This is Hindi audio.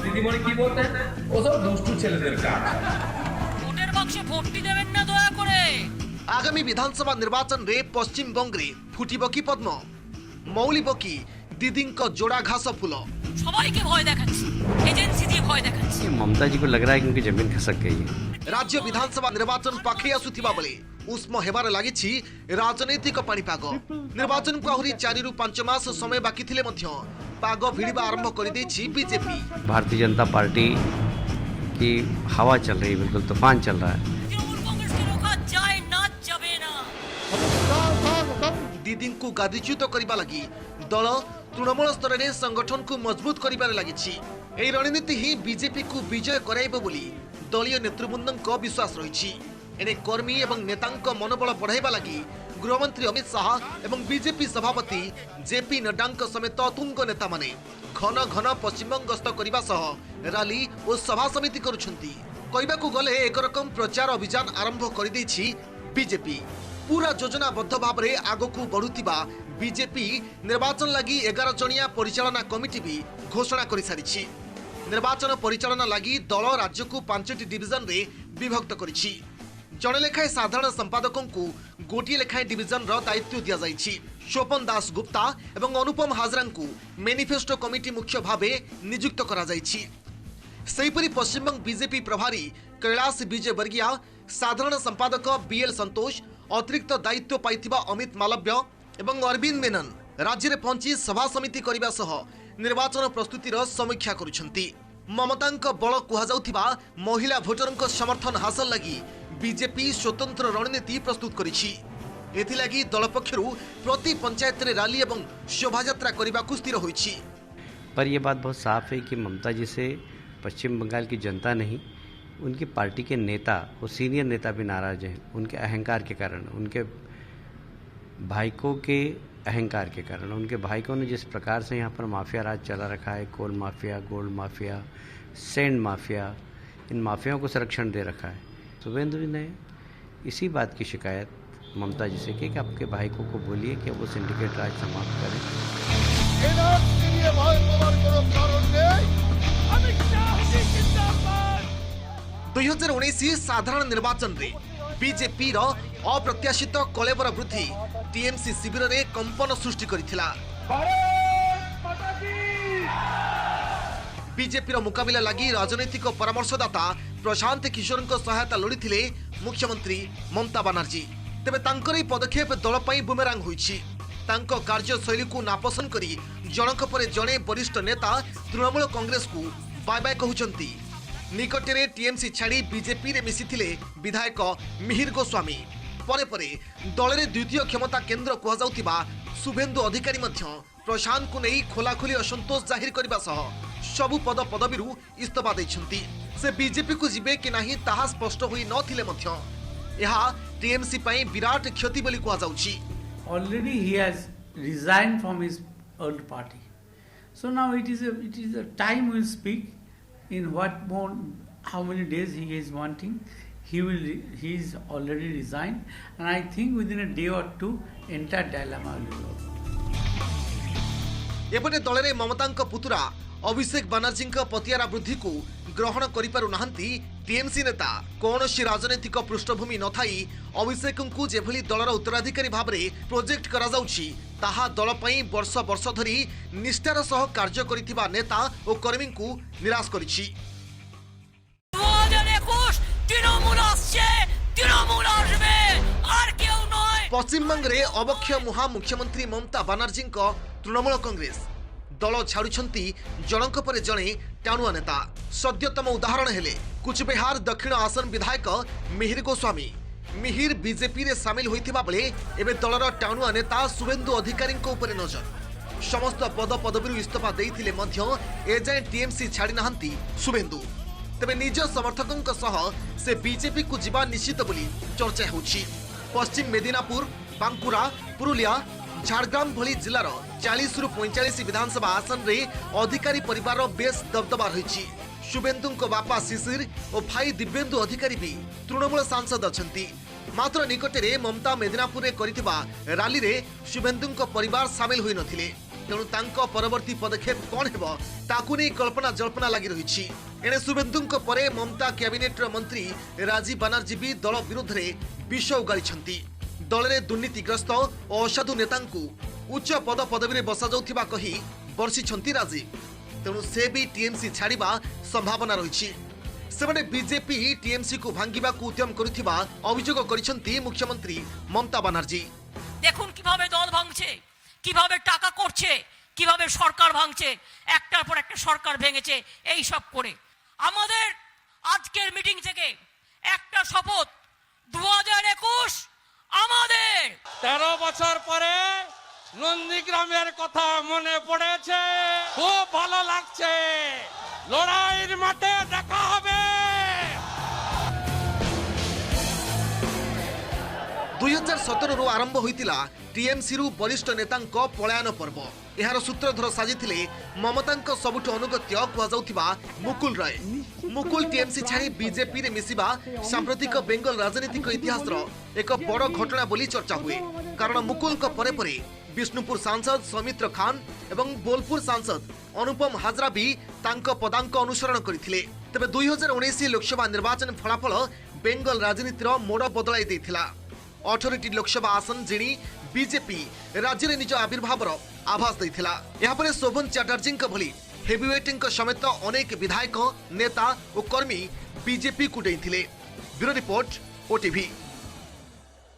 দিদিমণি কি বলতেন ওসব দুষ্টু ছেলেদের কাজ। ভোটের বাক্সে ভোটটি দেবেন না দয়া করে। आगामी विधानसभा निर्वाचन रे पश्चिम बंगे फुटिब कि पद्म मौलिब कि दीदी जोड़ा घास फूल সবাইকে ভয় দেখাচ্ছি, এজেন্সি দিয়ে ভয় দেখাচ্ছি। ममता जी को लग रहा है कि उनकी जमीन खसक गई है। राज्य विधानसभा निर्वाचन पाखे आसुथिबा बेले उष्म हेबार लागिछि राजनैतिक पाणीपाग। निर्वाचन को आहुरी 4 रु 5 मास समय बाकी थिले मध्य पाग भिड़िबा आरंभ कर देछि बीजेपी। भारतीय जनता पार्टी की हवा चल रही है, बिल्कुल तूफान चल रहा है। তৃণমূল কংগ্রেসকে রোখা যায় না, যাবে না। दीदी को गादीच्युत करने लगी दल तृणमूल स्तर में संगठन को मजबूत कर लगी। रणनीति ही बीजेपी को विजय कराइब बोली दलीय नेतृवृंद विश्वास रही। एने कर्मी और नेता मनोबल बढ़ाइबा लगी गृहमंत्री अमित शाह और बीजेपी सभापति जेपी नड्डा समेत तुंग नेता माने घन घन पश्चिमबंग गस्त करने सह रैली और सभा समिति करुछंती। कहबाकू गले एक रकम प्रचार अभियान आरंभ कर देछि बीजेपी। पूरा योजनाबद्ध भाव में आगकू बढ़ुतिबा बीजेपी निर्वाचन लगी 11 जनिया परिचालना कमिटी भी घोषणा कर सारी। निर्वाचन परिचालना लगी दल राज्य को 5टी डिविजन रे विभक्त करिछि। जणे लेखाएं साधारण संपादकों को गोटे लेखाएं डिविजन रो दायित्व दिया जाइछि। स्वपन दास गुप्ता एवं अनुपम हाजरा को मैनिफेस्टो कमिटी मुख्य भावे नियुक्त करा जाइछि। सेहीपरि पश्चिमबंग बीजेपी प्रभारी कैलाश विजय वर्गिया, साधारण संपादक बीएल संतोष, अतिरिक्त दायित्व पाइथिबा अमित मालव्य एवं अरविंद मेनन राज्य में पहुंची सभा समिति करने सह निर्वाचन प्रस्तुतिर समीक्षा करुछंती। ममता बल कुहाजाउथिबा महिला भोटर समर्थन हासिल लगी बीजेपी स्वतंत्र रणनीति प्रस्तुत करिछि। एथिलागी दल पक्षरु प्रति पंचायत रे रैली एवं शोभायात्रा करबाकू स्थिर होइछि। पर यह बात बहुत साफ है कि ममता जी से पश्चिम बंगाल की जनता नहीं, उनकी पार्टी के नेता और सीनियर नेता भी नाराज हैं। उनके अहंकार के कारण, उनके भाइकों के अहंकार के कारण, उनके भाइकों ने जिस प्रकार से यहाँ पर माफिया राज चला रखा है, coal mafia, gold mafia, sand mafia, इन माफियाओं को संरक्षण दे रखा है। शुभेंदु जी ने इसी बात की शिकायत ममता जी से की कि आपके भाइकों को बोलिए कि वो सिंडिकेट राज समाप्त करें। 2019 साधारण निर्वाचन रे बीजेपी रो अप्रत्याशित कलेबर वृद्धि टीएमसी शिविर रे कंपन सृष्टि करिथिला। बीजेपी रो मुकाबिला लगी राजनैतिक परामर्शदाता प्रशांत किशोर सहायता लोड़ीथिले मुख्यमंत्री ममता बनर्जी। तेबे तांकर पदक्षेप दल पई बुमेरांग होईछि। तांको कार्यशैली को नापसंद करी जनक परे जणे वरिष्ठ नेता तृणमूल कांग्रेस को बाय बाय कहउचंती। निकटरे टीएमसी छाड़ी बीजेपी रे मिसिथिले विधायक मिहिर गोस्वामी। परे परे दल रे द्वितीय क्षमता केंद्र कुहाजाउथिबा शुभेंदु अधिकारी मध्य प्रशांत को नहीं खोलाखोली असंतोष जाहिर करबा सह सबु पद पदवीरु इस्तफा दैछंती। से बीजेपी को जिबे कि नाही ताहा स्पष्ट होई नथिले मध्य एहा टीएमसी पई विराट क्षति बोली कुहाजाउछि। Already he has resigned from his old party. So now it is a time will speak in what more, how many days he is wanting. He is already resigned, and I think within a day or two, entire dilemma will be over. एपटे दल रे ममता पुतुरा अभिषेक बनर्जी पतियारा वृद्धि को ग्रहण करिपारु नाहंती टीएमसी नेता। कौनसी राजनैतिक पृष्ठभूमि न थाई अभिषेक को जेभली दलर उत्तराधिकारी भाव में प्रोजेक्ट करा जाउछि ताहा दल पई वर्ष वर्ष धरी निष्ठार सह कार्य करिथिबा नेता और कर्मी को निराश करिछि। पश्चिमबंग रे अबक्ष मुहा मुख्यमंत्री ममता बनर्जी तृणमूल कांग्रेस दल छाड़ुछंती जनक परे जणे टाणुआ नेता। सद्यतम उदाहरण हेले कुचबिहार दक्षिण आसन विधायक मिहिर गोस्वामी। मिहिर बीजेपी रे सामिल होइथिबा बेले एबे दलर टाणुआ नेता शुभेंदु अधिकारी उपरे नजर। समस्त पद पदवीरु इस्तफा देइथिले मध्य एजाए टीएमसी छाड़ी नाहंती शुभेंदु। तेबे निज समर्थकंक सह से बीजेपी को जीवा निश्चित बोली चर्चा होछि। पश्चिम मेदिनापुर, बांकुरा, पुरुलिया, झारग्राम भली जिलार 40 रु 45 विधानसभा आसन रे अधिकारी परिवार बेस दबदबा रही। शुभेंदु बापा शिशिर और भाई दिव्येन्दु अधिकारी भी तृणमूल सांसद अछंती। मात्र निकटरे ममता मेदिनापुर रे करिथिबा रैली रे शुभेंदु परिवार सामिल होई नथिले। तेणु तांको परवर्ती पदक्षेप कौन हेबो ताकू नहीं कल्पना जल्पना लगी रही। एणे शुभेन्दुंको परे ममता कैबिनेट मंत्री राजीव बनर्जी भी दल विरोध में विष उगाड़ी। दल में दुर्नीतिग्रस्त और असाधु नेतांकु उच्च पद पदवी बसा जाउथिबा कही बर्षिछंती राजीव। तेणु से भी टीएमसी छाड़िबा संभावना रही। सेबडे बीजेपी टीएमसी को भांगिबा को उद्यम करुथिबा अभियोग करिसेंती मुख्यमंत्री ममता बनर्जी। দেখুন কিভাবে দল ভাঙছে, কিভাবে টাকা করছে, কিভাবে সরকার ভাঙছে, একটার পর একটা সরকার ভেঙেছে এই সব করে। আমাদের আজকের মিটিং থেকে একটা শপথ 2021 আমাদের 13 বছর পরে নন্দীগ্রামের কথা মনে পড়েছে, খুব ভালো লাগছে। লড়াইয়ের মাঠে দেখা হবে। 2017 आरंभ होइतिला टीएमसी रु वरिष्ठ नेतांक पलायन पर्व। एहार सूत्रधर साजिथिले ममतांक सबुठ अनुगत्य कुहाजाउथिबा मुकुल राय। मुकुल टीएमसी छाड़ी बीजेपी रे मिसिबा सांप्रतिक बेंगल राजनीतिक इतिहासर एक बड़ घटना बोली चर्चा हुए। कारण मुकुल परे परे विष्णुपुर सांसद सौमित्र खान एवं बोलपुर सांसद अनुपम हाजरा भी तांक पदांक अनुसरण करथिले। तबे 2019 लोकसभा निर्वाचन फलाफल बेंगल राजनीतिर मोड़ बदलाई देथिला। 18टी लोकसभा आसन जिणी बीजेपी राज्य में निज आविर्भाव आभास देथिला। यहाँ पर शोभन चैटर्जी भली हेवीवेट समेत अनेक विधायक नेता और कर्मी बीजेपी को डेइथिले। Bureau report OTV.